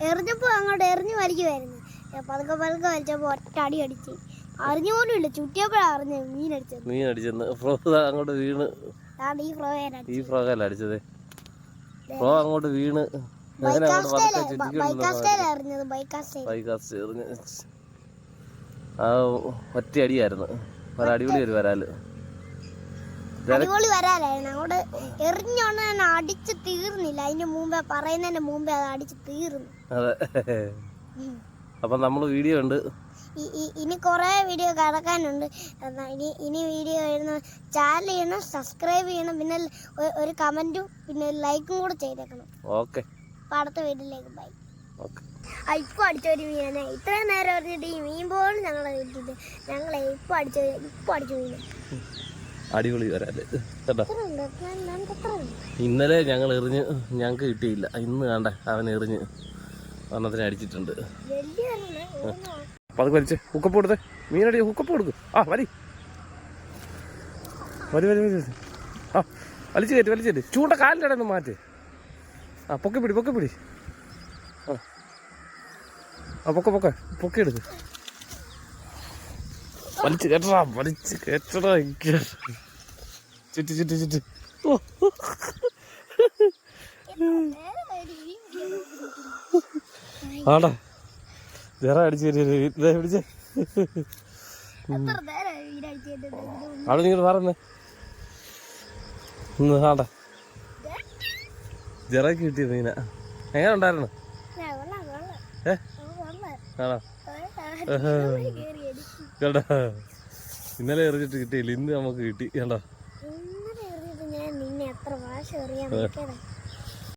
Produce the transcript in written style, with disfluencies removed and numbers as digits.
എറിഞ്ഞപ്പോൾ അങ്ങോട്ട് എറിഞ്ഞു വലിക്കുമായിരുന്നു. പതുക്കെ പതുക്കെ വലിച്ചപ്പോൾ ഒറ്റ അടി അടിച്ച് അറിഞ്ഞുപോലും ഇല്ല. ചുറ്റിയപ്പോഴാണ് അറിഞ്ഞത് മീൻ അടിച്ചെന്ന്. ഫ്രോ അങ്ങോട്ട് വീണ് ഈ ഫ്രോഗല്ല അടിച്ചത്. ഫ്രോ അങ്ങോട്ട് വീണ് ആ ഒറ്റ അടിയായിരുന്നു. ഒരടിപൊളി ഒരു വരാല്. അടിപൊളി വരാലായിരുന്നു. അങ്ങോട്ട് എറിഞ്ഞോണ്ട് തന്നെ അടിച്ച് തീർന്നില്ല. അതിന്റെ മുമ്പേ പറയുന്നതിന്റെ മുമ്പേ അത് അടിച്ച് തീർന്നു. അതെ. അപ്പൊ നമ്മള് വീഡിയോ ഉണ്ട്. ഇനി കുറെ വീഡിയോ കിടക്കാനുണ്ട്. ഇനി വീഡിയോ വരുന്ന ചാനൽ ചെയ്യണം, സബ്സ്ക്രൈബ് ചെയ്യണം, പിന്നെ ഒരു കമന്റും പിന്നെ ലൈക്കും കൂടെ ചെയ്തേക്കണം. ഓക്കെ. അപ്പൊ അടുത്ത വീഡിയോയിലേക്ക് ബൈ. ഇപ്പൊ അടിച്ചൊരു മീനെ ഇത്രയും നേരം പറഞ്ഞിട്ട് ഈ മീൻ പോലും ഞങ്ങളെ കിട്ടിയിട്ട് ഞങ്ങളെ ഇപ്പൊ അടിച്ചു മീൻ. അടിപൊളി വരാല്. ഇന്നലെ ഞങ്ങൾ എറിഞ്ഞ് ഞങ്ങക്ക് കിട്ടിയില്ല. ഇന്ന് വേണ്ട അവൻ എറിഞ്ഞ് ഒന്നത്തിന് അടിച്ചിട്ടുണ്ട്. അപ്പൊ അത് വലിച്ച് ഹുക്കപ്പ് കൊടുത്തേ. മീനടി ഹുക്കപ്പ് കൊടുക്കും. ആ വരി വരി വരി വരി. ആ വലിച്ചു കയറ്റി ചൂണ്ട കാലിൻ്റെ ഇടയിൽ നിന്ന് മാറ്റി. ആ പൊക്കി പിടി. ആ പൊക്കി എടുക്ക്. വലിച്ചു കേട്ടടാ ചുറ്റി. ആടാ ജറ അടിച്ചു പിടിച്ചേ. അവിടെ നിങ്ങൾ പറഞ്ഞേ ആടാ ജറക്ക് കിട്ടിയ മീന എങ്ങനെ ഉണ്ടായിരുന്നു? ആണോ? കേട്ടാ ഇന്നലെ എറിഞ്ഞിട്ട് കിട്ടിയില്ല. ഇന്ന് നമുക്ക് കിട്ടി. കേട്ടോ.